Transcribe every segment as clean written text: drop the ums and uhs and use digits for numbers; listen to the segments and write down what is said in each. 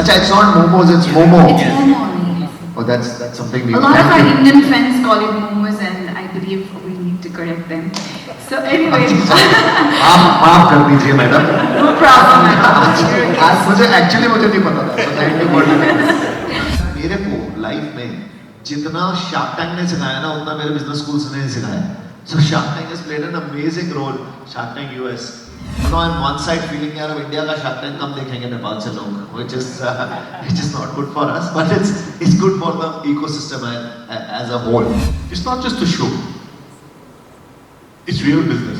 Acha, it's not momos, it's momo. It's momo only. Oh, that's something we A lot of thank our you. Indian friends call it momos, and I believe we need to correct them. So anyway, माफ कर दीजिए madam. no problem at all. आज मुझे actually मुझे नहीं पता था. So thank you for मेरे को लाइफ में जितना शार्क टैंक ने सिखाया ना उतना मेरे बिजनेस स्कूल्स ने नहीं. So Shark Tank has played an amazing role. Shark Tank US. Now on one side feeling यार अब इंडिया का Shark Tank कम देखेंगे नेपाल से लोग, which is not good for us, but it's good for the ecosystem as a whole. It's not just a show. It's real business.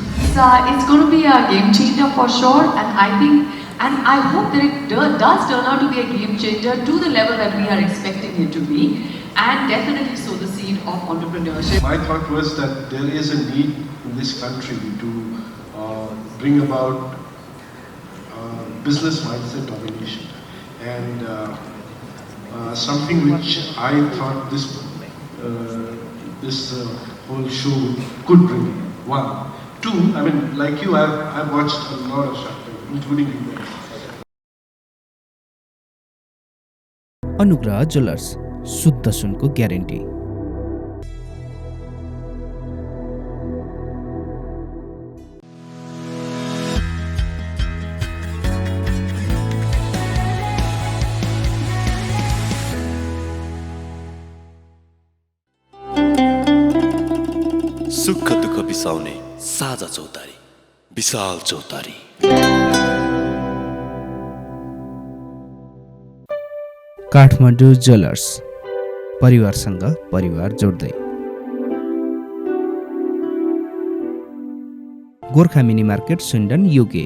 It's going to be a game changer for sure, and I think, and I hope that it does turn out to be a game changer to the level that we are expecting it to be, and definitely sow the seed of entrepreneurship. My thought was that there is a need in this country to bring about business mindset domination, and something which I thought this whole show could bring. One, two. I mean, like you, I've watched a lot of Shark Tank, including you guys. अनुग्रह jewellers, शुद्ध सुनको guarantee. सुख दुःख बिसाउने साझा चौतारी, विशाल चौतारी. Kathmandu jewellers, परिवारसँग परिवार जोड्दै. गोर्खा मिनी मार्केट स्विन्डन युके,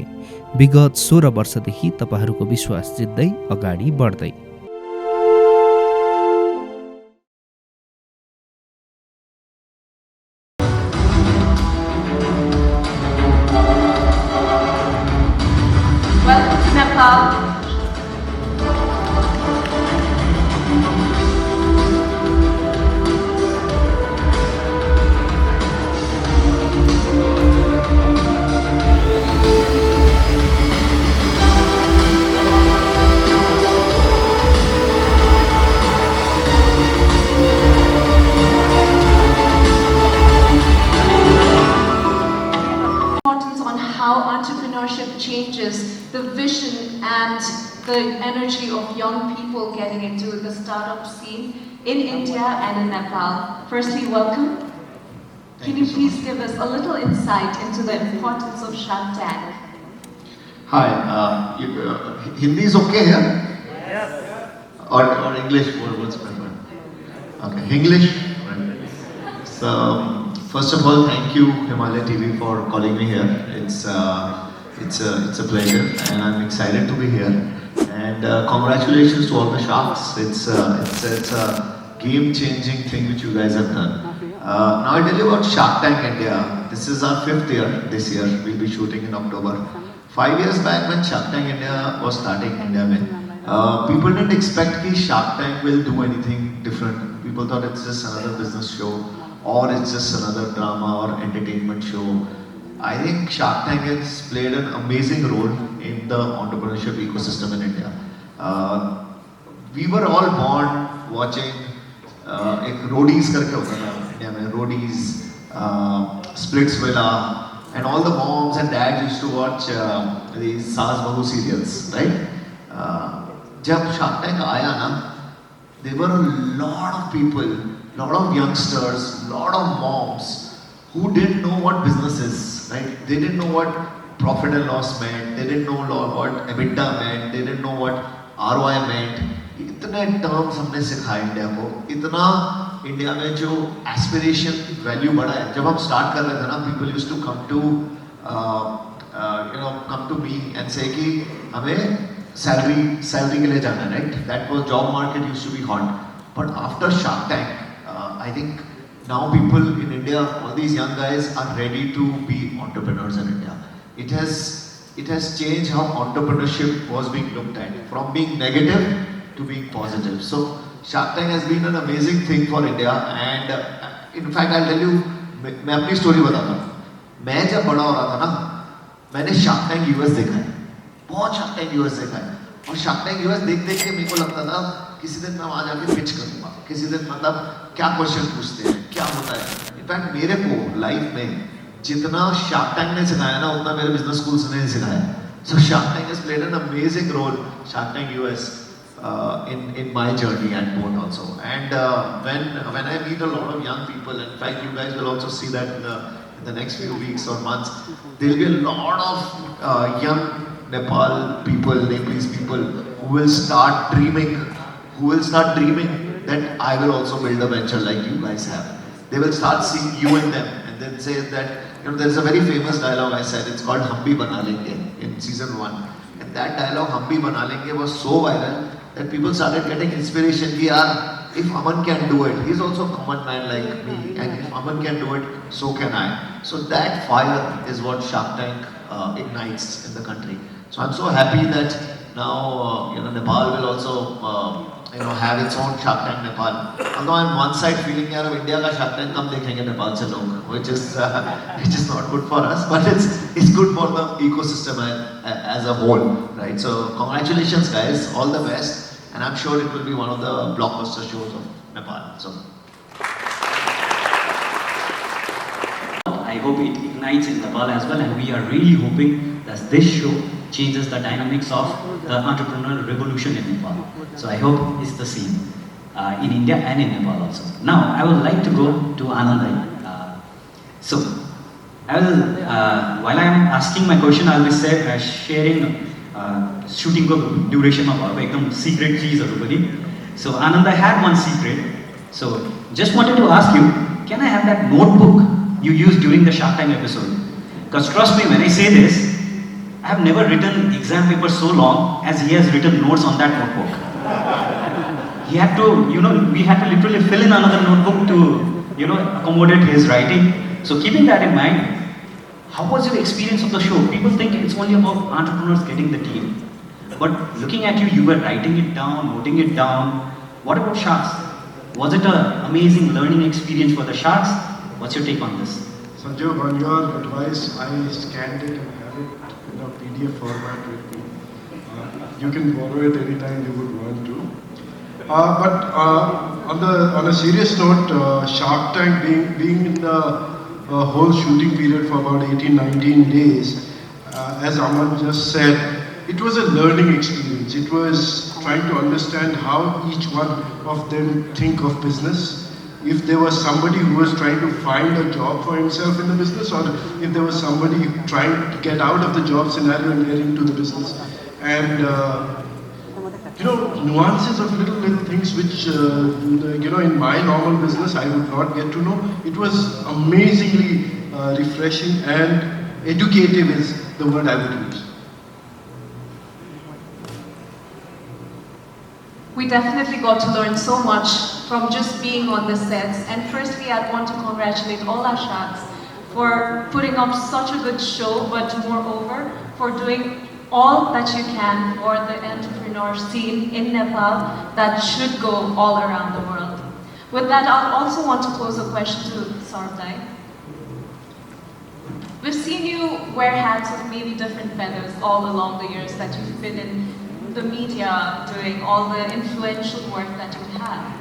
विगत 16 वर्षदेखि तपाईहरूको विश्वास जित्दै अगाडि बढ्दै. Welcome to Nepal. On how entrepreneurship changes the vision and the energy of young people getting into the startup scene in India and in Nepal. Firstly, welcome. Can you please give us a little insight into the importance of Shark Tank? Hi, Hindi is okay here? Yes. Or English, what's better? Okay, English. Right. So, first of all, thank you Himalaya TV for calling me here. It's a pleasure, and I'm excited to be here. And congratulations to all the sharks. It's a game-changing thing which you guys have done. Now I'll tell you about Shark Tank India. This is our 5th year. This year we'll be shooting in October. 5 years back when Shark Tank India was starting India mein, people didn't expect that Shark Tank will do anything different. People thought it's just another business show, or it's just another drama or entertainment show. I think Shark Tank has played an amazing role in the entrepreneurship ecosystem in India. We were all born watching एक Roadies करके होता था India में, Roadies, Splitsvilla, and all the moms and dads used to watch these सास बहू serials, right? जब Shark Tank आया ना, there were a lot of people, lot of youngsters, lot of moms who didn't know what business is, right? They didn't know what profit and loss meant, they didn't know what EBITDA meant, they didn't know what ROI meant. इतने terms हमने सिखाए India को, इतना India में जो aspiration value बढ़ा है. जब हम स्टार्ट कर रहे थे ना, people used to come to me and say कि हमें सैलरी के लिए जाना है, right? That was job market used to be hot. But after Shark Tank, I think now people in India, all these young guys are ready to be entrepreneurs in India. It has changed how entrepreneurship was being looked at, from being negative to being positive. So Shark Tank has been an amazing thing for India, and in fact I'll tell you, मैं अपनी story बताता हूँ. मैं जब बड़ा हो रहा था ना, मैंने Shark Tank US देखा है, बहुत Shark Tank US देखा है. और शार्क टैंक यूएस देख देख के मेरे को लगता था किसी दिन मैं वहां जाके पिच करूंगा, किसी दिन मतलब क्या क्वेश्चन पूछते हैं, क्या होता है। इनफैक्ट मेरे को लाइफ में जितना शार्क टैंक ने सिखाया ना उतना मेरे बिजनेस स्कूल्स ने सिखाया। So shark tank has played an amazing role, shark tank US, in my journey at Boat also. And when I meet a lot of young people, in fact you guys will also see that in the next few weeks or months, there will be a lot of young Nepal people, Nepalese people who will start dreaming, that I will also build a venture like you guys have. They will start seeing you in them and then say that, you know, there is a very famous dialogue I said, it's called Hum Bhi Bana Lenge in season 1. And that dialogue Hum Bhi Bana Lenge was so viral that people started getting inspiration. Ki yaar, if Aman can do it, he's also a common man like me, and if Aman can do it, so can I. So that fire is what Shark Tank ignites in the country. So I'm so happy that now Nepal will also have its own Shark Tank Nepal. Although I'm one side feeling yaar India ka Shark Tank kam dekhenge Nepal se log, which is not good for us, but it's good for the ecosystem as a whole, right? So congratulations guys, all the best, and I'm sure it will be one of the blockbuster shows of Nepal. So I hope it ignites in Nepal as well, and we are really hoping that this show changes the dynamics of the entrepreneurial revolution in Nepal. So I hope it's the same in India and in Nepal also. Now I would like to go to Anandai. So I will, while I am asking my question, I will be sharing shooting duration of ekdam secret cheeseharu pani. So Anandai had one secret. So just wanted to ask you, can I have that notebook you used during the Shark Tank episode? Because trust me when I say this, I have never written exam paper so long as he has written notes on that notebook. He had to, we had to literally fill in another notebook to, accommodate his writing. So keeping that in mind, how was your experience of the show? People think it's only about entrepreneurs getting the deal. But looking at you, you were writing it down, noting it down. What about sharks? Was it an amazing learning experience for the sharks? What's your take on this? Sanjeev, on your advice, I scanned it and have it in a PDF format with me. You can borrow it anytime you would want to. But on a serious note, Shark Tank being in the whole shooting period for about 18-19 days, as Aman just said, it was a learning experience. It was trying to understand how each one of them think of business. If there was somebody who was trying to find a job for himself in the business, or if there was somebody trying to get out of the job scenario and get into the business. And nuances of little things which, in my normal business I would not get to know. It was amazingly refreshing, and educative is the word I would use. We definitely got to learn so much from just being on the sets. And firstly, I want to congratulate all our sharks for putting up such a good show, but moreover, for doing all that you can for the entrepreneur scene in Nepal that should go all around the world. With that, I also want to pose a question to Saurabh. We've seen you wear hats of maybe different feathers all along the years that you've been in the media, doing all the influential work that you have.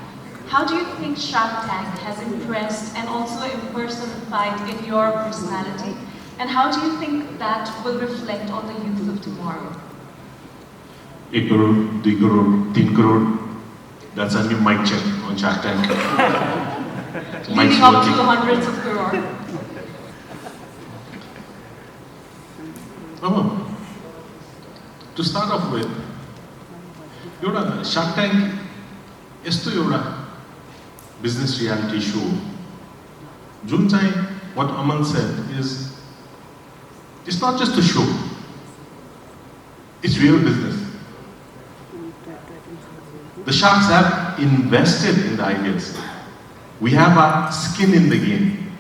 How do you think Shark Tank has impressed and also impersonified in your personality? And how do you think that will reflect on the youth of tomorrow? 1 crore, 2 crore, 3 crore. That's a new mic check on Shark Tank. Leading up to hundreds of crore. To start off with, Shark Tank is a business reality show. Junchai, what Aman said is, it's not just a show. It's real business. The sharks have invested in the ideas. We have our skin in the game.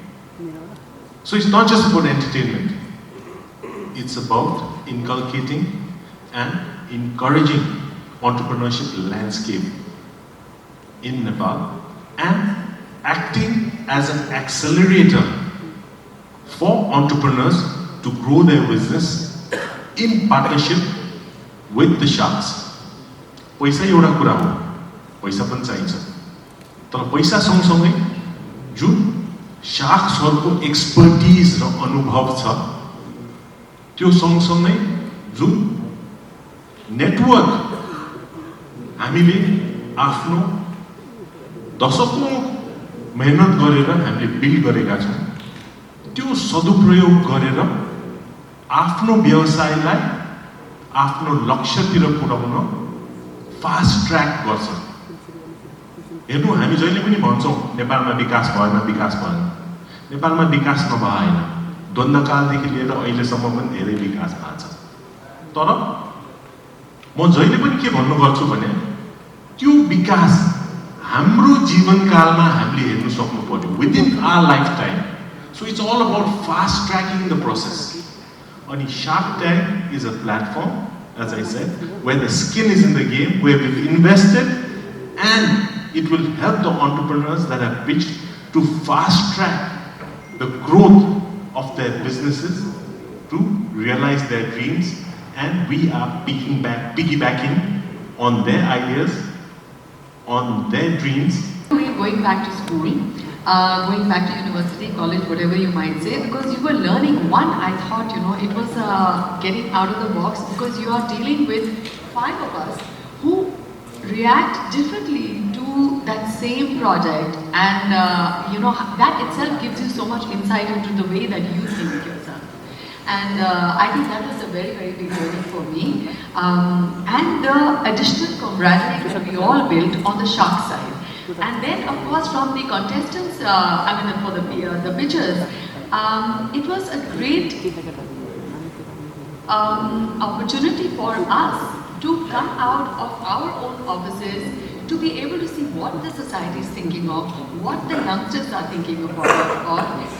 So it's not just about entertainment. It's about inculcating and encouraging entrepreneurship landscape in Nepal and acting as an accelerator for entrepreneurs to grow their business in partnership with the sharks. पैसा एउटा कुरा हो, पैसा पनि चाहिन्छ, तर पैसा सँगसँगै जुन शाखहरूको एक्सपर्टिज र अनुभव छ त्यो सँगसँगै जुन नेटवर्क हामीले आफ्नो दशकौं मेहनत गरेर हामीले बिल्ड गरेका छौं त्यो सदुपयोग गरेर आफ्नो व्यवसायलाई आफ्नो लक्ष्यतिर पुर्याउन फास्ट ट्र्याक गर्छ। हेर्नु, हामी जहिले पनि भन्छौं नेपालमा विकास भएन। नेपालमा विकास नभएन, द्वन्द्वकालदेखि लिएर अहिलेसम्म पनि धेरै विकास भएको छ। तर म जहिले पनि के भन्नु गर्छु भने त्यो विकास हाम्रो जीवनकालमा हामीले हेर्नु सक्नु पर्यो, within our lifetime. So it's all about fast tracking the process. अनि Shark Tank is a platform, as I said, where the skin is in the game, where we've invested, and it will help the entrepreneurs that have pitched to fast track the growth of their businesses to realize their dreams, and we are piggybacking on their ideas, on their dreams. Going back to school, going back to university, college, whatever you might say, because you were learning. One, I thought, it was getting out of the box, because you are dealing with 5 of us who react differently to that same project, and that itself gives you so much insight into the way that you think yourself. And I think that was a very, very big learning for me. And the additional camaraderie that we all built on the Shark side. And then, of course, from the contestants, for the pitchers, it was a great opportunity for us to come out of our own offices, to be able to see what the society is thinking of, what the youngsters are thinking of,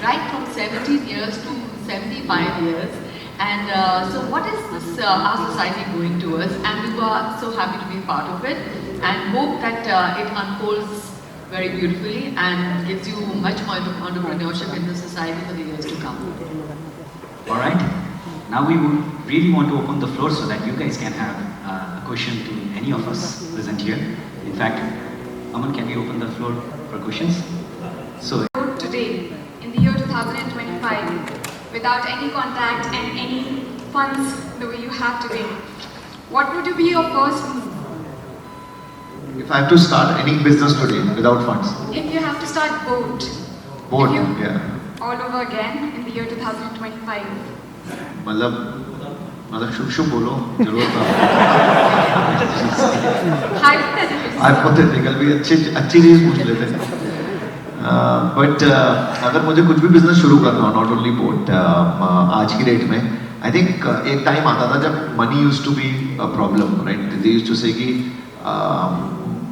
right from 17 years to 75 years. And so what is this, our society going towards? And we were so happy to be part of it, and hope that it unfolds very beautifully and gives you much more entrepreneurship in the society for the years to come. All right. Now we would really want to open the floor so that you guys can have a question to any of us present here. In fact, Aman, can we open the floor for questions? So today, in the year 2025, without any contact and any funds the way you have today, what would be your first move? If I have to start any business today without funds. If you have to start boat. Boat, if you, yeah. All over again in the year 2025. मतलब शुभ बोलो जरूरत Hypothetically. Hypothetical भी अच्छी चीज पूछ लेते हैं। But अगर मुझे कुछ भी बिजनेस शुरू करना हो, नॉट ओनली बोट, आज की डेट में आई थिंक एक टाइम आता था जब money used to be a problem, right? They used to say कि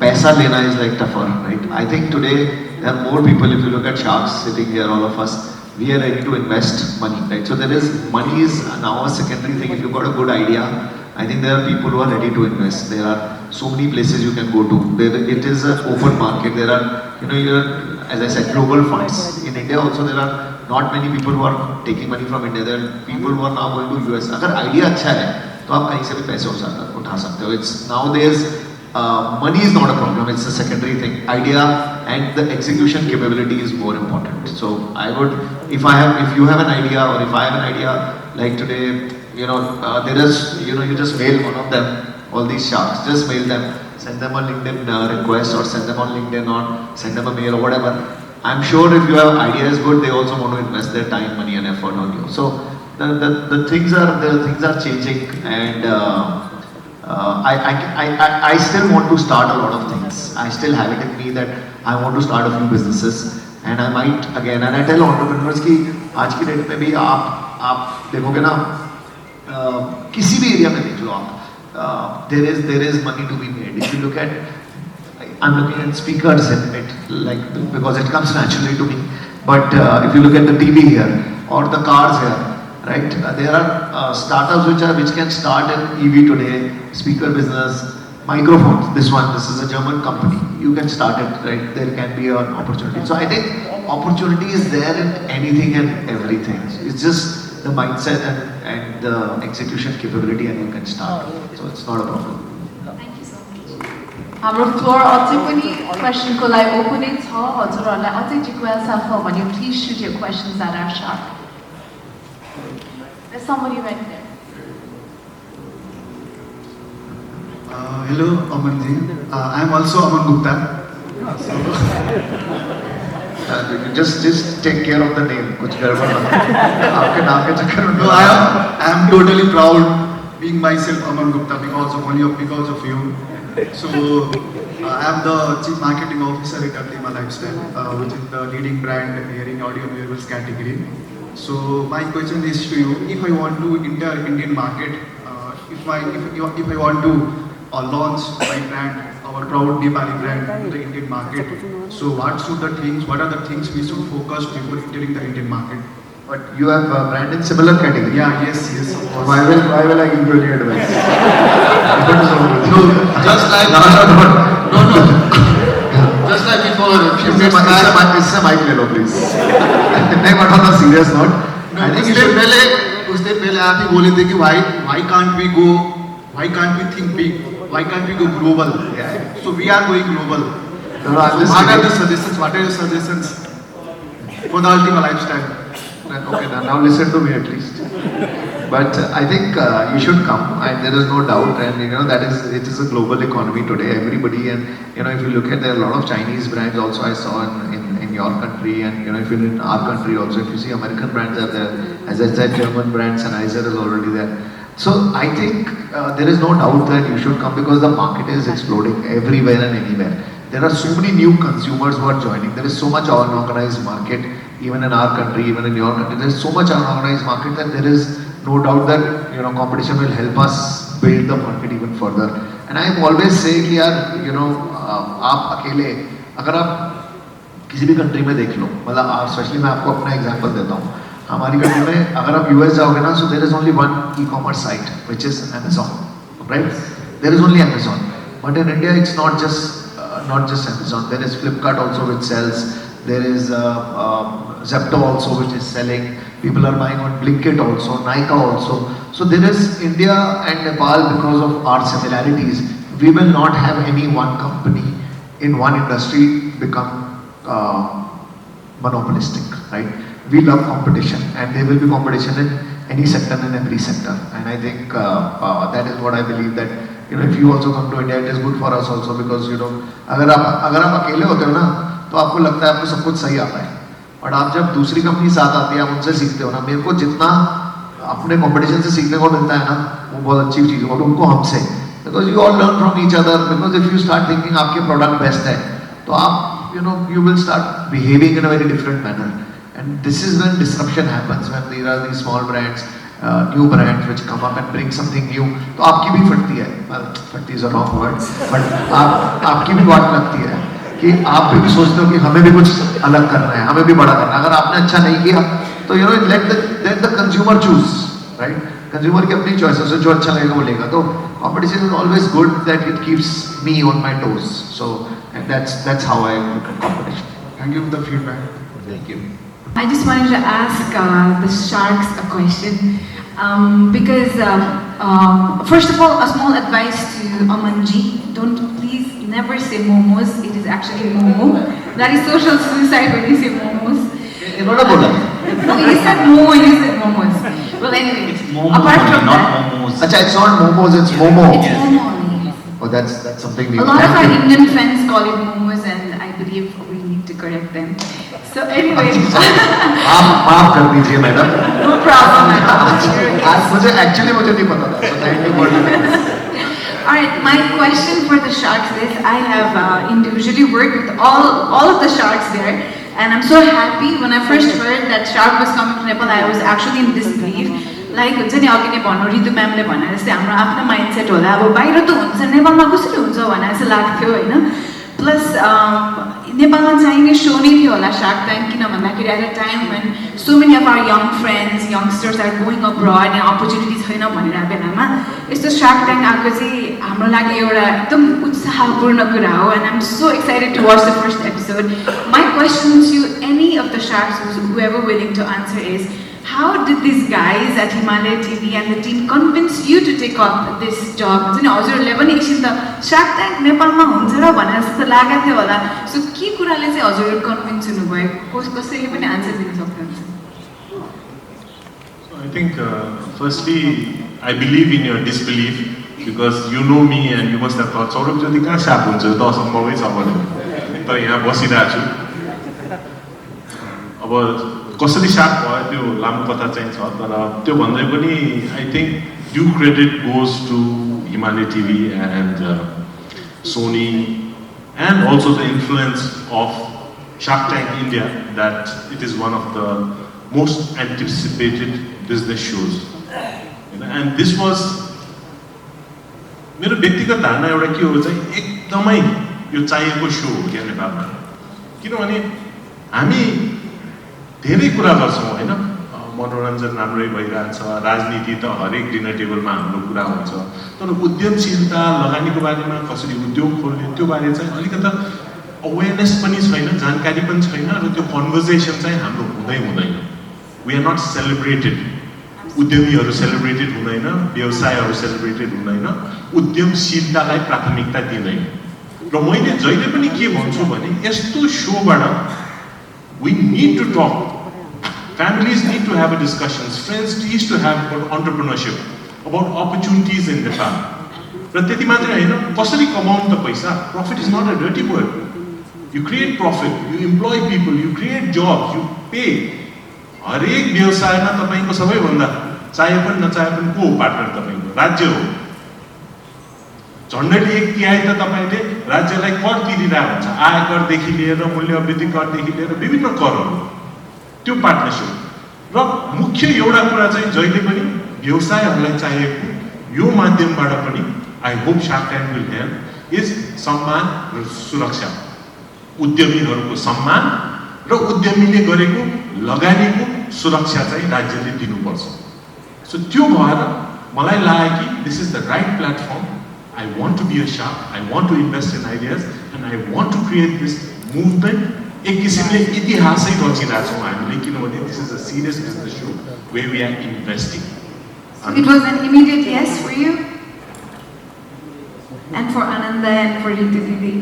पैसा लेना is like tougher, right? I think today there are more people. If you look at sharks sitting here, all of us, we are ready to invest money, right? So money is now a secondary thing. If you've got a good idea, I think there are people who are ready to invest. There are so many places you can go to. It is an open market. There are, as I said, global funds. In India also there are not many people who are taking money from India. There are people who are now going to US. अगर idea अच्छा है, तो आप कहीं से भी पैसे उठा सकते हो. It's nowadays. Money is not a problem, it's a secondary thing. Idea and the execution capability is more important. So if you have an idea, or if I have an idea, like today, there is, you just mail one of them, all these sharks, just mail them, send them a LinkedIn request, or send them on LinkedIn, or send them a mail, or whatever. I'm sure if your idea is good, they also want to invest their time, money and effort on you. So the things are changing, and I still want to start a lot of things. I still have it in me that I want to start a few businesses, and I might again. And I tell entrepreneurs कि आज की date में भी आप देखोगे ना, किसी भी एरिया में देख लो आप, there is money to be made. If you look at, I'm looking at speakers in it, like, because it comes naturally to me. But if you look at the TV here or the cars here, right? There are startups which can start an EV today, speaker business, microphones. This is a German company. You can start it, right? There can be an opportunity. So I think opportunity is there in anything and everything. It's just the mindset and the execution capability, and you can start. So it's not a problem. Thank you so much. हाम्रो floor अझै पनि क्वेसनको लागि ओपनै छ हजुरहरूलाई अझै जिज्ञासा छ भने please shoot your questions at our shark. There's somebody right there. Hello, Amanji. I'm also Aman Gupta. Just take care of the name. कुछ गड़बड़ मत आपके नाम के चक्कर में No, I am totally proud being myself Aman Gupta because of you. So I am the Chief Marketing Officer at Ultima Lifestyle, which is the leading brand hearing audio and wearables category. So my question is to you: if I want to enter Indian market, if I want to launch my brand, our proud Nepali brand, in the Indian market, so what are the things we should focus before entering the Indian market? But you have a brand in similar category. Yeah, yes, of course. Why will I give you any advice? No, just like no. Just like before, इससे mic ले लो please नहीं but on the serious note I think उस दिन पहले आप ही बोले थे कि why can't we think big, why can't we go global? So we are going global. No, So what are your suggestions for the Ultima Lifestyle? Okay, now listen to me at least. But I think you should come, and there is no doubt. And that it is a global economy today. Everybody, and if you look at, there are a lot of Chinese brands also I saw in your country, and if you're in our country also, if you see American brands are there, as I said, German brand Sennheiser is already there. So I think there is no doubt that you should come because the market is exploding everywhere and anywhere. There are so many new consumers who are joining. There is so much unorganized market, even in our country, even in your country. There is so much unorganized market that there is no doubt that competition will help us build the market even further. And I always say कि यार आप अकेले अगर आप किसी भी country में देख लो, मतलब स्पेशली मैं आपको अपना एग्जांपल देता हूँ. हमारी कंट्री में अगर आप यूएस जाओगे ना, so there is only one e-commerce site which is Amazon, right? There is only Amazon. But in India it's not just Amazon. There is Flipkart also which sells. There is Zepto also which is selling. People are buying on Blinkit also, Nykaa also. So there is India and Nepal, because of our similarities, we will not have any one company in one industry become monopolistic, right? We love competition, and there will be competition in any sector, in every sector. And I think that is what I believe, that if you also come to India, it is good for us also, because अगर आप अकेले होते हो ना, तो आपको लगता है आपको सब कुछ सही आता है. और आप जब दूसरी कंपनी साथ आती है, आप उनसे सीखते हो ना. मेरे को जितना अपने कंपटीशन से सीखने को मिलता है ना, वो बहुत अच्छी चीज़ है. और उनको हमसे, because you all learn from each other. Because if you start thinking आपके प्रोडक्ट बेस्ट है, तो आप you will start behaving in a very different manner. And this is when disruption happens, when there are these small brands, new brands which come up and bring something new. तो आपकी भी फटती है, फटती is a wrong word, but आपकी भी बात लगती है कि आप भी सोचते हो कि हमें भी कुछ अलग करना है, हमें भी बड़ा करना है. अगर आपने अच्छा नहीं किया तो let the consumer choose, right? Consumer की अपनी choices है, जो अच्छा लगेगा वो लेगा. तो competition is always good, that it keeps me on my toes. So and that's how I look at competition. Thank you for the feedback. Thank you. I just wanted to ask the sharks a question, because first of all, a small advice to Amanji: please never say momos. It is actually momo. That is social suicide when you say momos. No, you said momo. You said momos. Well, anyway, It's momo, apart from not that, momos. Acha, it's not momos, it's momo. it's momo. Oh, that's something new. A lot of Thank our you. Indian friends call it momos, and I believe we need to correct them. So anyway, आप माफ कर दीजिए madam. no problem at all. मुझे नहीं पता था. So thank you for that. Alright, my question for the sharks is, I have individually worked with all of the sharks there, and I'm so happy. When I first heard that shark was coming to Nepal, I was actually in disbelief. Like, हुन्छ नि अघि नै भन्नु, रितु म्यामले भने जस्तै हाम्रो आफ्नो mindset होला, अब बाहिर त हुन्छ, नेपालमा कसरी हुन्छ भने जस्तो लाग्थ्यो होइन. प्लस नेपालमा चाहिने सो नै थियो होला सार्क ट्याङ्क, किन भन्दाखेरि at a time when so many of our young friends youngsters are going abroad, यहाँ अपर्च्युनिटी छैन भनेर बेलामा यस्तो सार्क ट्याङ्क आएको चाहिँ हाम्रो लागि एउटा एकदम उत्साहपूर्ण कुरा हो. And I am so excited to watch the first episode. My question to any of the sharks, whoever willing to answer, is how did these guys at Himalaya TV and the team convince you to take up this job? हुन्छ नि हजुरहरूले पनि एकछिन त Shark Tank नेपालमा हुन्छ र भनेर जस्तो लागेको थियो होला. सो के कुराले चाहिँ हजुरहरू कन्भिन्स हुनुभयो? कसैले पनि आन्सर दिन सक्नुहुन्छ? I think firstly I believe in your disbelief because you know me and you must have thought Saurabh jati kaha sharp huncha ta asambhavai cha भने तर यहाँ बसिरहेको छु. अब कसरी सार्प भयो त्यो लामो कथा चाहिँ छ तर त्यो भन्दै पनि I think due credit goes to Himalaya TV and Sony and also the influence of Shark Tank India that it is one of the most anticipated business shows. And this was मेरो व्यक्तिगत धारणा एउटा के हो चाहिँ एकदमै यो चाहिएको सो हो क्या नेपालमा. किनभने हामी धेरै कुरा गर्छौँ होइन, मनोरञ्जन राम्रै भइरहेछ, राजनीति त हरेक डिनर टेबलमा हाम्रो कुरा हुन्छ, तर उद्यमशीलता लगानीको बारेमा कसरी उद्योग खोल्ने त्यो बारे चाहिँ अलिकति अवेरनेस पनि छैन, जानकारी पनि छैन र त्यो कन्भर्सेसन चाहिँ हाम्रो हुँदैन. We are not celebrated. उद्यमीहरू सेलिब्रेटेड हुँदैन, व्यवसायहरू सेलिब्रेटेड हुँदैन, उद्यमशीलतालाई प्राथमिकता दिँदैन. र मैले जहिले पनि के भन्छु भने यस्तो सोबाट we need to talk. Families need to have a discussions. Friends need to have about entrepreneurship, about opportunities in Nepal. र त्यति मात्रै होइन, कसरी कमाउनु त पैसा. Profit is not a dirty word. You create profit, you employ people, you create jobs, you pay. हरेक व्यवसायमा तपाईको सबैभन्दा चाहे पनि नचाहे पनि को पार्टनर तपाईको राज्य हो. झन्डैले 1/3 त तपाईले राज्यलाई कर तिरिरहेको हुन्छ, आयकरदेखि लिएर मूल्य वृद्धि करदेखि लिएर विभिन्न करहरू. त्यो पार्टनरशिप र मुख्य एउटा कुरा चाहिँ जहिले पनि व्यवसायहरूलाई चाहिएको यो माध्यमबाट पनि I hope shark tank will help is सम्मान र सुरक्षा. उद्यमीहरूको सम्मान र उद्यमीले गरेको लगानीको सुरक्षा चाहिँ राज्यले दिनुपर्छ. सो त्यो भएर मलाई लाग्यो कि this is the right platform. I want to be a shark, I want to invest in ideas and I want to create this movement. एक किसिमले इतिहासै रचिरहेको छौँ हामीले किनभने this is a serious business show where we are investing. So it was an immediate yes for you? And for Ananda and for Ritu Didi?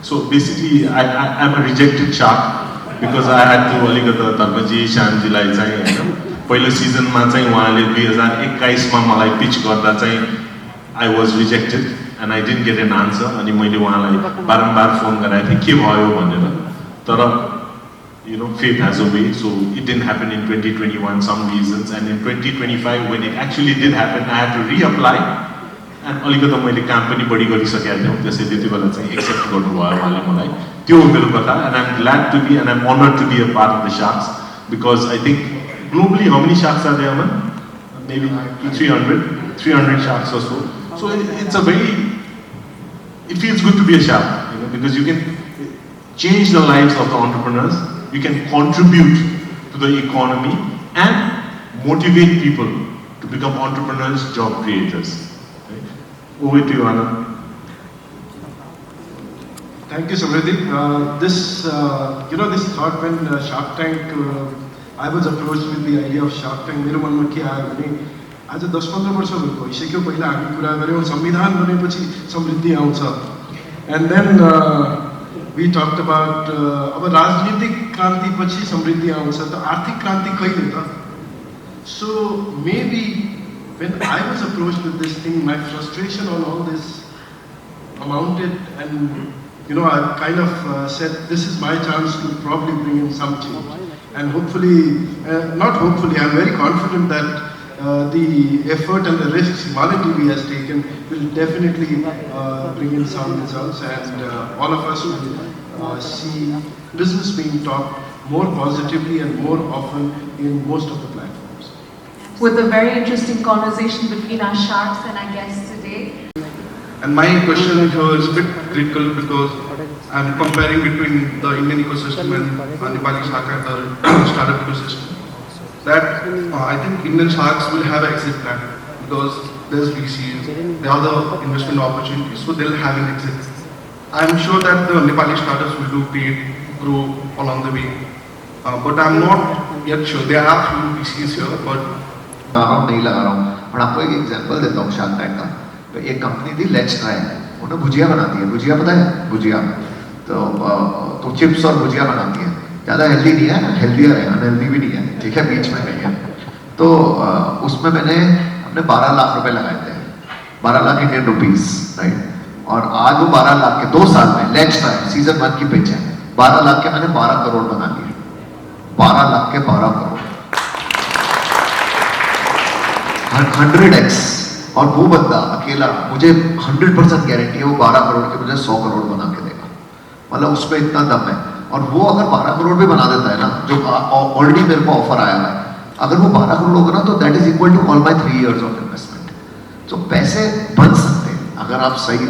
So basically I am a rejected shark because I had to अलिकति धर्मजी श्यामजीलाई चाहिँ हैन पहिलो सिजनमा चाहिँ उहाँले 2021 मा मलाई pitch गर्दा चाहिँ I was rejected and I didn't get an answer. अनि मैले उहाँलाई बारम्बार फोन गराएको थिएँ के भयो भनेर. तर fate has a way, so it didn't happen in 2021 some reasons, and in 2025 when it actually did happen I had to reapply and अलिकति मैले काम पनि बढी गरिसकेको थिएँ त्यसैले त्यति बेला चाहिँ एक्सेप्ट गर्नुभयो उहाँले मलाई. त्यो हो मेरो कथा and I'm glad to be and I'm honored to be a part of the Sharks because I think globally how many sharks are there, man? Maybe 300 sharks or so. So it's a very, it feels good to be a shark, because you can change the lives of the entrepreneurs, you can contribute to the economy and motivate people to become entrepreneurs, job creators. Right? Over to you, Anna. Thank you, Samriddhi. This thought when Shark Tank, I was approached with the idea of Shark Tank, मेरो मनमा के आयो भने आज 10-15 वर्ष भइसक्यो पहिला हामी कुरा गऱ्यौँ संविधान बनेपछि समृद्धि आउँछ and then we talked about अब राजनीतिक क्रान्ति पछि समृद्धि आउँछ त आर्थिक क्रान्ति कहिले त. So maybe when I was approached with this thing, my frustration on all this amounted and I kind of said this is my chance to probably bring in some change and hopefully, not hopefully, I'm very confident that the effort and the risks Himalaya TV has taken will definitely bring in some results and all of us will see business being taught more positively and more often in most of the platforms. With a very interesting conversation between our sharks and our guests today. And my question here is a bit critical because I'm comparing between the Indian ecosystem and Nepali startup ecosystem. That I think Indian sharks will have an exit plan because there's VCs, there are other investment opportunities, so they'll have an exit. I'm sure that the Nepali startups will do paid, grow along the way. but I'm not yet sure. There are few PCs here, but लगा रहा हूँ नहीं लगा रहा हूँ, पर आपको एक एग्जांपल देता हूँ शार्क टैंक का। तो एक कंपनी थी लेट्स ट्राई, उन्होंने भुजिया बनाती है, भुजिया पता है भुजिया, तो चिप्स और भुजिया बनाती है, ज़्यादा हेल्दी नहीं है, हेल्दियर है, अनहेल्दी भी नहीं है, ठीक है, बीच में नहीं है। तो उसमें मैंने अपने 12 लाख रुपए लगाए थे, 12 लाख इंडियन रुपीस, राइट। और आज वो 12 लाख के 2 साल में लेट्स ट्राई सीजन 1 की पिच है, 12 लाख के मैंने 12 करोड़ बना लिए, 12 लाख के 12 करोड़, 100x। और वो बंदा अकेला, मुझे 100% गारंटी है वो 12 करोड़ के मुझे 100 करोड़ बना के देगा, मतलब उसमें इतना दम है। और वो अगर 12 करोड़ भी बना देता है ना, जो ऑलरेडी मेरे को ऑफर आया है, अगर वो 12 करोड़ होगा ना, तो that is equal to all my 3 years of investment. तो पैसे बन सकते हैं अगर आप सही,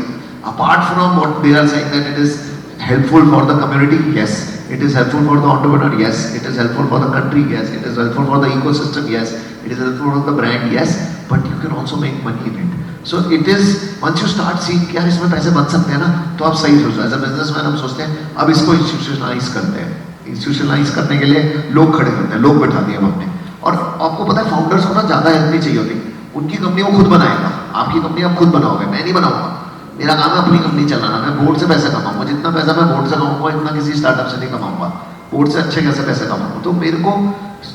apart from what they are saying that it is helpful for the community, yes. It is helpful for the entrepreneur, yes. It is helpful for the country, yes. It is helpful for the ecosystem, yes. It is helpful for the brand, yes. But you can also make money in it. So it is, once you start seeing कि यार इसमें पैसे बन सकते हैं ना, तो आप सही सोचो। एज अ बिजनेसमैन हम सोचते हैं अब इसको इंस्टीट्यूशनलाइज करते हैं, इंस्टीट्यूशनलाइज करने के लिए लोग खड़े करते हैं, लोग बैठा दिए हमने। और आपको पता है फाउंडर्स को ना ज़्यादा हेल्प नहीं चाहिए होती, उनकी कंपनी वो खुद बनाएगा, आपकी कंपनी आप खुद बनाओगे, मैं नहीं बनाऊंगा। मेरा काम है अपनी कंपनी चलाना, मैं बोर्ड से पैसे कमाऊंगा, जितना पैसा मैं बोर्ड से कमाऊंगा इतना किसी स्टार्टअप से नहीं कमाऊंगा, बोर्ड से अच्छे कैसे पैसे कमाऊंगा। तो मेरे को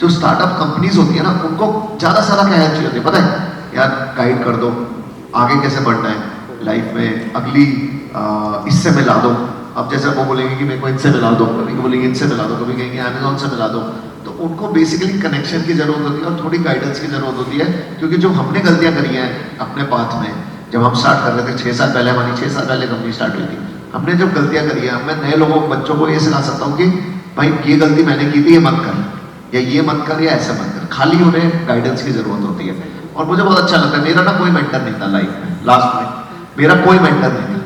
जो स्टार्टअप कंपनीज होती है ना, उनको ज़्यादा से ज़्यादा क्या हेल्प चाहिए होती है पता है, यार गाइड कर दो आगे कैसे बढ़ना है लाइफ में, अगली इससे मिला दो। अब जैसे वो बोलेंगे कि मेरे को इनसे मिला दो, कभी बोलेंगे इनसे मिला दो, कभी कहेंगे अमेजोन से मिला दो। तो उनको बेसिकली कनेक्शन की जरूरत होती है और थोड़ी गाइडेंस की जरूरत होती है, क्योंकि जो हमने गलतियां करी हैं अपने पाथ में, जब हम स्टार्ट कर रहे थे 6 साल पहले, हमारी 6 साल पहले कंपनी स्टार्ट हुई थी, हमने जब गलतियां करी है, मैं नए लोगों बच्चों को ये सिखा सकता हूँ कि भाई ये गलती मैंने की थी, ये मत कर, या ये मत कर, या ऐसे मत कर। खाली उन्हें गाइडेंस की जरूरत होती है। और मुझे बहुत अच्छा लगता है, मेरा ना कोई मेंटर नहीं था लाइफ में, लास्ट में मेरा कोई मेंटर नहीं था।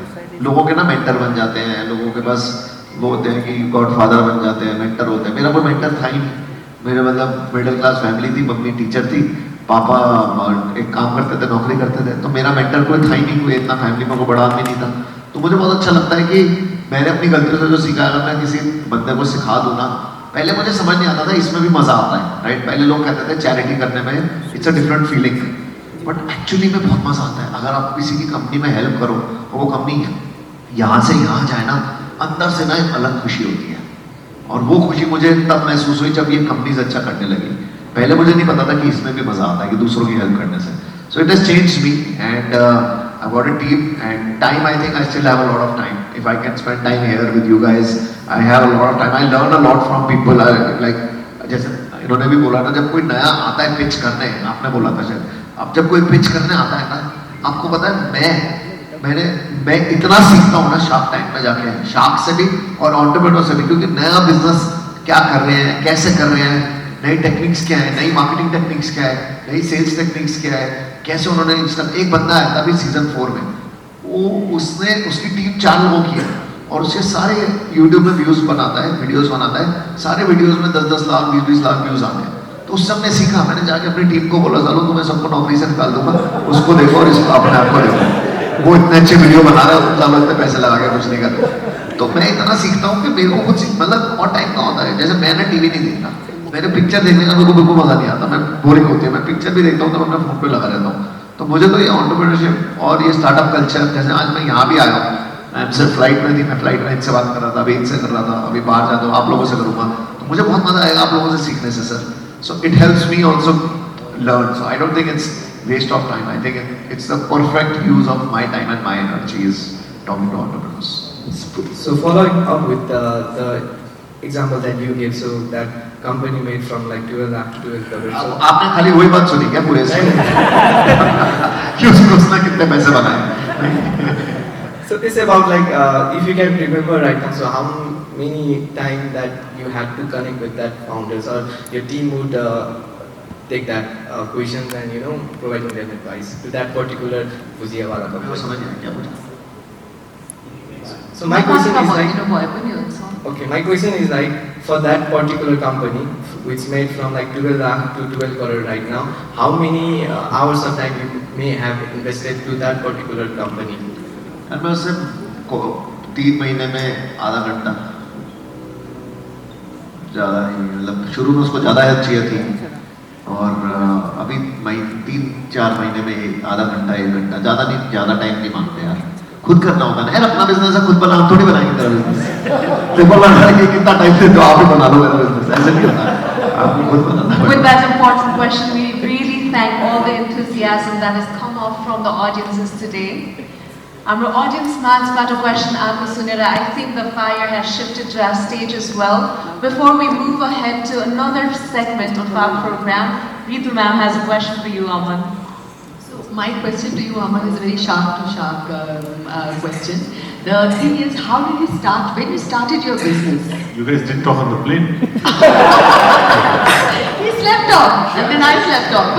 लोगों के ना मेंटर बन जाते हैं, लोगों के पास वो होते हैं कि गॉड फादर बन जाते हैं, मेंटर होते हैं। मेरा कोई मेंटर था ही नहीं। मेरे मतलब मिडिल क्लास फैमिली थी, मम्मी टीचर थी, पापा एक काम करते थे, नौकरी करते थे, तो मेरा मेंटर कोई था ही नहीं, कोई इतना फैमिली में कोई बड़ा आदमी नहीं था। तो मुझे बहुत अच्छा लगता है कि मैंने अपनी गलतियों से जो सीखा है, मैं किसी बंदे को सिखा दूँ ना। पहले मुझे समझ नहीं आता था इसमें भी मजा आता है, राइट। पहले लोग कहते थे चैरिटी करने में it's a different feeling, but actually में बहुत मजा आता है अगर आप किसी की कंपनी में हेल्प करो और वो कंपनी यहाँ से यहाँ जाए ना, अंदर से ना एक अलग खुशी होती है। और वो खुशी मुझे तब महसूस हुई जब ये कंपनीज अच्छा करने लगी। पहले मुझे नहीं पता था कि इसमें भी मजा आता है कि दूसरों की हेल्प करने से। So it has changed me and I got a team and time, I think I still have a lot of time. If I can spend time here with you guys, I have a lot of time. I learn a lot from people, like जैसे इन्होंने भी बोला था, जब कोई नया आता है पिच करने, आपने बोला था शायद, अब जब कोई पिच करने आता है ना, आपको पता है मैं इतना सीखता हूँ ना शार्क टैंक में जाके, शार्क से भी और एंटरप्रेन्योर से भी, क्योंकि नया बिजनेस क्या कर रहे हैं, कैसे कर रहे हैं, नई टेक्निक्स क्या है, नई मार्केटिंग टेक्निक्स क्या है, नई सेल्स टेक्निक्स क्या है, कैसे उन्होंने एक बंदा आया था अभी सीजन 4 में, उसने उसकी टीम 4 लोगों की है और उसके सारे यूट्यूब में व्यूज बनाता है, वीडियोस बनाता है, सारे वीडियोस में 10-10 लाख 20-20 लाख व्यूज आते हैं। तो उससे हमने सीखा, मैंने जाके अपनी टीम को बोला, चलो तुम्हें सबको नौकरी से निकाल दूंगा, उसको देखो और इसको अपने आप को देखो, वो इतने अच्छे वीडियो बना रहा है, तुम इतने पैसे लगा के कुछ नहीं कर रहे। तो मैं इतना सीखता हूँ कि मेरे को कुछ मतलब और टाइम का होता है। जैसे मैंने टीवी नहीं देखता, मैंने पिक्चर देखने का मेरे को बिल्कुल मजा नहीं आता, मैं बोरिंग होती है। मैं पिक्चर भी देखता हूँ तो अपने फोन पे लगा रहता हूँ। तो मुझे तो ये एंटरप्रेन्योरशिप और ये स्टार्टअप कल्चर, जैसे आज मैं यहाँ भी आया हूँ, मैं सिर्फ फ्लाइट में थी, मैं फ्लाइट में इनसे बात कर रहा था, अभी इनसे कर रहा था, अभी बाहर जाता हूँ आप लोगों से करूँगा, तो मुझे बहुत मजा आएगा आप लोगों से सीखने से sir. So it helps me also learn, so I don't think it's waste of time. I think it's the perfect use of my time and my energy is talking to entrepreneurs. So following up with the example that you gave, so that company made from like 12 lakh to 12 crore. So आपने खाली वही बात सुनी क्या पूरे से? क्यों उसने कितने पैसे बनाए? So it's about like if you can remember right now, so how many time that you had to connect with that founders or your team would take that questions and providing them advice to that particular Bhujia wala company. So my question is like, okay, my question is like, for that particular company which made from like 12 lakh to 12 crore right now, how many hours of time you may have invested to that particular company? And मैं उससे 3 महीने में आधा घंटा ज़्यादा नहीं, मतलब शुरू में उसको ज़्यादा हेल्प चाहिए थी और अभी 3-4 महीने में आधा घंटा 1 घंटा, ज़्यादा नहीं, ज़्यादा टाइम नहीं मांगते यार। खुद करना होगा ना यार, अपना बिजनेस है, खुद बना, हम थोड़ी बनाएंगे तेरा बिजनेस। देखो बना कि कितना टाइम देते हो, आप ही बना लो मेरा बिजनेस, ऐसे नहीं होता, आपको खुद बनाना With पड़ेगा। that important question, we really thank all the enthusiasm that has come off from the audiences today. Our audience man's got a question, Amma Sunira. I think the fire has shifted to our stage as well. Before we move ahead to another segment of our program, Ritu ma'am has a question for you, Aman. So my question to you, Aman, is a very sharp question. The thing is, how did you start? When you started your business? You guys didn't talk on the plane. He slept off, and then I slept off.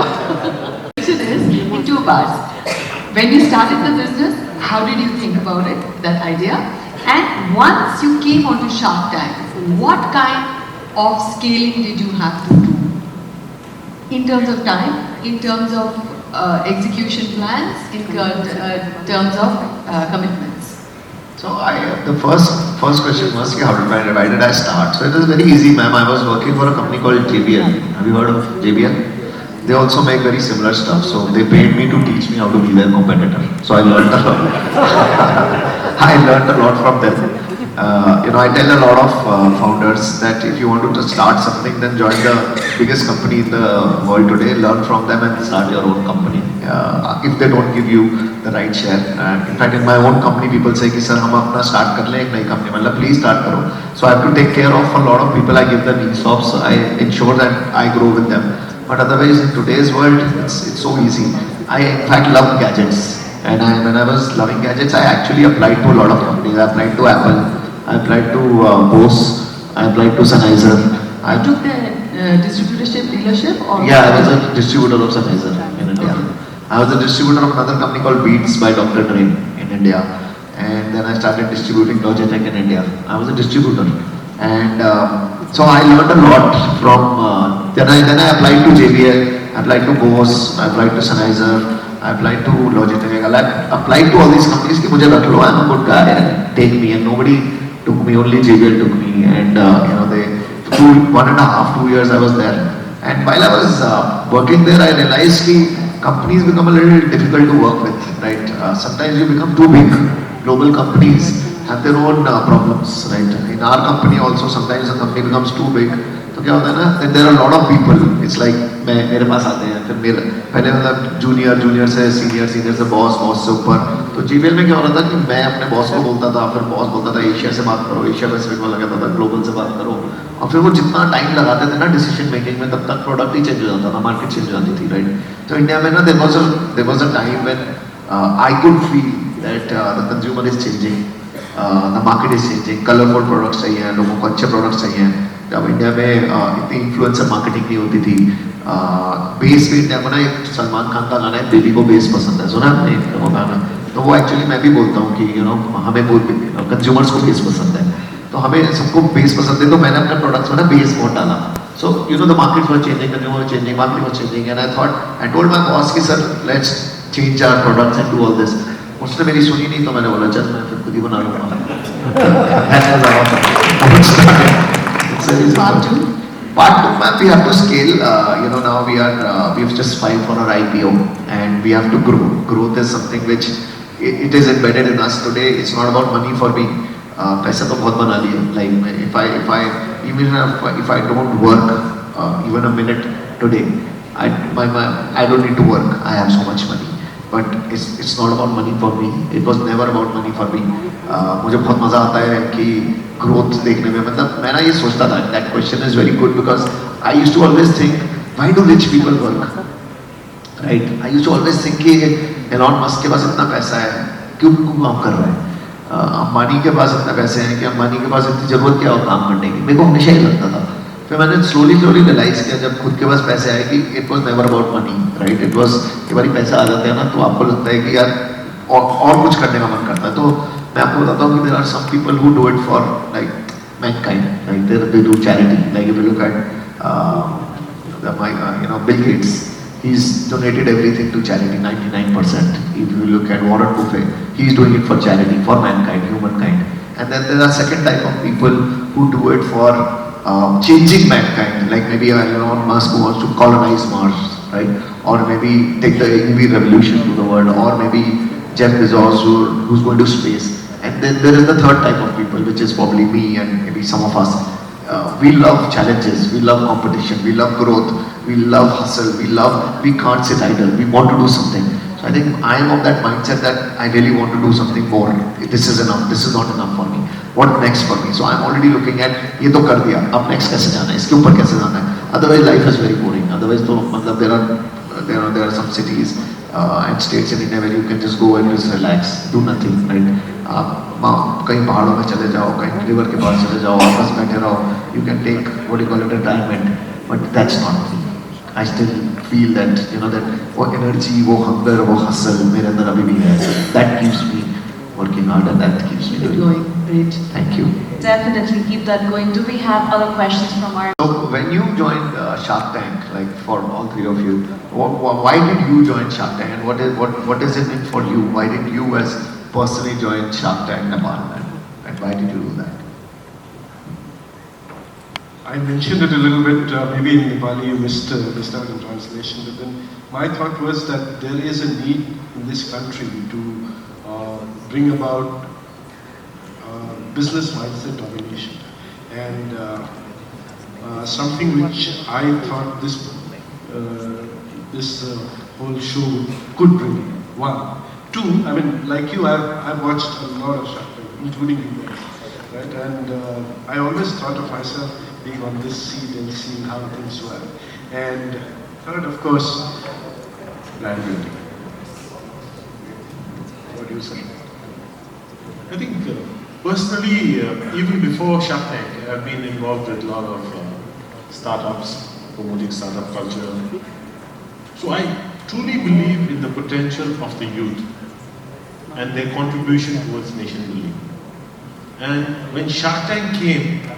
Question is in 2 parts. When you started the business, how did you think about it, that idea? And once you came onto Shark Tank, what kind of scaling did you have to do? In terms of time, in terms of execution plans, in terms of commitments. So the first question was why did I start? So it was very easy, ma'am. I was working for a company called JBL. Have you heard of JBL? They also make very similar stuff. So they paid me to teach me how to be their competitor. So I learned a lot. I learned a lot from them. I tell a lot of founders that if you want to start something, then join the biggest company in the world today, learn from them and start your own company. If they don't give you the right share. In fact, in my own company, people say, sir, हम अपना start कर लें एक नई company, मतलब please start करो. So I have to take care of a lot of people. I give them ESOPs. I ensure that I grow with them. But otherwise, in today's world, it's so easy. I in fact love gadgets. And when I was loving gadgets, I actually applied to a lot of companies. I applied to Apple. I applied to Bose. I applied to Sennheiser. You took the distributorship, dealership? Or yeah, I was a distributor of Sennheiser in India. I was a distributor of another company called Beats by Dr. Dre in India. And then I started distributing Logitech in India. I was a distributor. And so I learned a lot from, then I applied to JBL, I applied to Bose, I applied to Sennheiser, I applied to Logitech, I applied to all these companies कि मुझे रख लो, I'm a good guy and take me, and nobody took me, only JBL took me, and they, 1.5, 2 years I was there. And while I was working there, I realized that companies become a little difficult to work with, right? Sometimes you become too big. Global companies have their own problems, right? In our company also, sometimes the company becomes too big. तो क्या होता है ना? Then there are a lot of people. It's like मेरे पास आते हैं, फिर पहले मतलब जूनियर से सीनियर से बॉस से ऊपर. तो JBL में क्या हो रहा था कि मैं अपने बॉस को बोलता था, फिर बॉस बोलता था एशिया से बात करो, एशिया पैसिफिक वाला कहता था ग्लोबल से बात करो, और फिर वो जितना टाइम लगाते थे ना डिसीजन मेकिंग में, तब तक प्रोडक्ट ही चेंज हो जाता था, मार्केट चेंज हो जाती थी, राइट? तो इंडिया में ना there was a time when I could feel that the consumer is changing, the market is changing, colorful products चाहिए, लोगों को अच्छे products चाहिए. जब इंडिया में इतनी इन्फ्लुएंसर मार्केटिंग नहीं होती थी, बेस भी इंडिया में ना, एक सलमान खान का गाना है, बेबी को बेस पसंद है, सुना आपने वो गाना? तो वो एक्चुअली मैं भी बोलता हूँ कि हमें कंज्यूमर्स को बेस पसंद है, तो हमें सबको बेस पसंद है, तो मैंने अपने प्रोडक्ट्स में ना बेस बहुत डाला. So the markets were changing, consumer was changing, market was changing, and I told my boss कि sir, let's change our products and do all this. उसने मेरी सुनी नहीं, तो मैंने बोला चल मैं फिर खुद ही बना लूँगा. Part 2? Part 2, ma'am, we have to scale. Now we've just filed for our IPO, and we have to grow. Growth is something which it is embedded in us today. It's not about money for me. पैसा तो बहुत बना लिया. Like if I don't work even a minute today, I don't need to work. I have so much money. But it's not about money for me. It was never about money for me. मुझे बहुत मजा आता है कि growth देखने में, मतलब मैं ना ये सोचता था, that question is very good because I used to always think, why do rich people work? Right? I used to always think कि Elon Musk के पास इतना पैसा है, क्यों काम कर रहा है? अंबानी के पास इतना पैसे हैं कि अंबानी के पास इतनी जरूरत क्या हो काम करने की? मेरे को हमेशा ही लगता था. फिर मैंने स्लोली रियलाइज किया जब खुद के पास पैसे आए कि it was never about money, right? It was कि बारी पैसा आ जाता है ना, तो आपको लगता है कि यार और कुछ करने का मन करता है. तो मैं आपको बताता हूँ कि there are some people who do it for like mankind, like they do charity. Like if you look at Bill Gates, he's donated everything to charity, 99%. If you look at Warren Buffett, he's doing it for charity, for mankind, humankind. And then there are second type of people who do it for changing mankind, like maybe Elon Musk who wants to colonize Mars, right? Or maybe take the EV revolution to the world, or maybe Jeff Bezos who's going to space. And then there is the third type of people, which is probably me and maybe some of us. We love challenges, we love competition, we love growth, we love hustle, we can't sit idle, we want to do something. So I think I am of that mindset that I really want to do something more. This is enough, this is not enough for me. What next for me? So I'm already looking at, ये तो कर दिया, अब next कैसे जाना है, इसके ऊपर कैसे जाना है. Otherwise life is very boring. Otherwise तो मतलब there are some cities and states in India where you can just go and just relax, do nothing, right? आप कहीं पहाड़ों में चले जाओ, कहीं रिवर के पास चले जाओ, आपस बैठे रहो. You can take what you call it retirement, but that's not me. I still feel that that वो energy, वो hunger, वो hustle मेरे अंदर अभी भी है. That keeps me working hard and that keeps me going. Great. Thank you. Definitely keep that going. Do we have other questions from our? So when you joined Shark Tank, like for all three of you, why did you join Shark Tank, and what does it mean for you? Why did you as personally join Shark Tank Nepal, and why did you do that? I mentioned it a little bit, maybe in Nepali you missed out in translation, but then my thought was that there is a need in this country to bring about business mindset domination, and something which I thought this whole show could bring. One. Two, I mean, like you, I've watched a lot of Shark Tank, including you guys, right? And I always thought of myself being on this seat and seeing how things were. And third, of course, brand building. What do you say? I think personally, even before Shark Tank, I've been involved with a lot of startups, promoting startup culture. So I truly believe in the potential of the youth and their contribution towards nation building. And when Shark Tank came,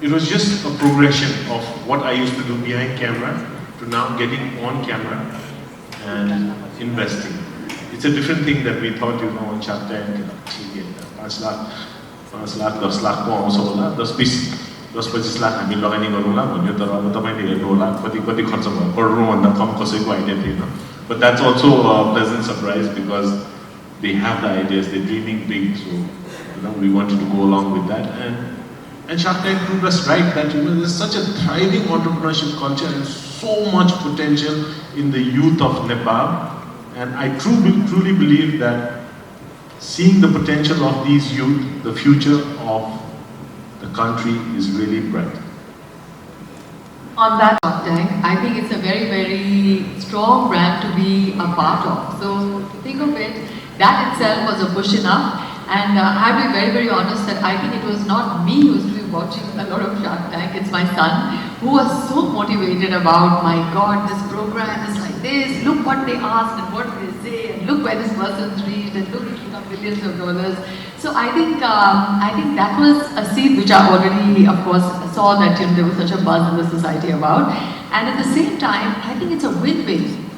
it was just a progression of what I used to do behind camera to now getting on camera and investing. It's a different thing that we thought, on Shark Tank, 5 lakh, 10 lakh को आउँछ होला, 10-25 लाख हामी लगानी गरौँला भन्यो, तर अब तपाईले हेर्नु होला कति खर्च भयो, करोडौँभन्दा कम कसैको आइडिया थिएन. But that's also a pleasant surprise because they have the ideas, they're dreaming big, so we wanted to go along with that. And Shark Tank proved us right that there's such a thriving entrepreneurship culture and so much potential in the youth of Nepal. And I truly believe that seeing the potential of these youth, the future of the country is really bright. On that Shark Tank, I think it's a very, very strong brand to be a part of. So to think of it, that itself was a push enough. And I have to be very, very honest that I think it was not me who used to be watching a lot of Shark Tank. It's my son who was so motivated about, my God, this program is like this. Look what they asked and what they say, and look where this person's reached, and look, it took billions of dollars. So I think that was a seed which I already, of course, saw that there was such a buzz in the society about. And at the same time, I think it's a win-win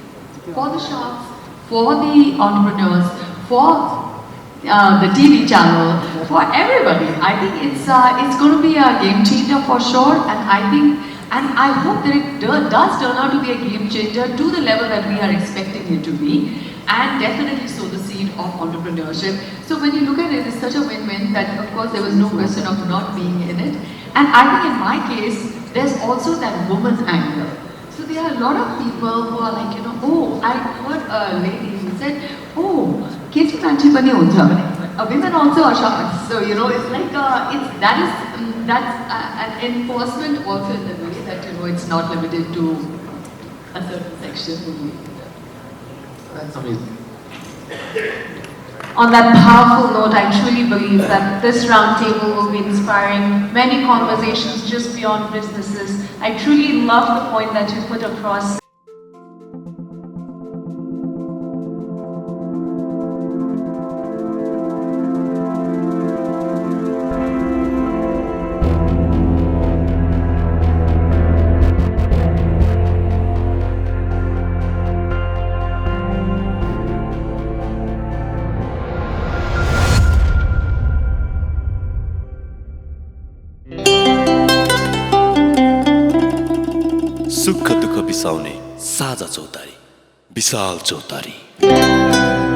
for the sharks, for the entrepreneurs, for the TV channel, for everybody. I think it's going to be a game changer for sure, and I hope that it does turn out to be a game changer to the level that we are expecting it to be, and definitely sow the seed of entrepreneurship. So when you look at it, it's such a win-win that of course there was no question of not being in it. And I think in my case, there's also that woman's angle. So there are a lot of people who are like, oh, I heard a lady who said, oh, केटी मान्छे पनि हुन्छ भने women also are sharks. So it's like that's an enforcement also in the way that it's not limited to a certain section. That's amazing. On that powerful note, I truly believe that this roundtable will be inspiring many conversations just beyond businesses. I truly love the point that you put across. हर्साउने साझा चौतारी, विशाल चौतारी।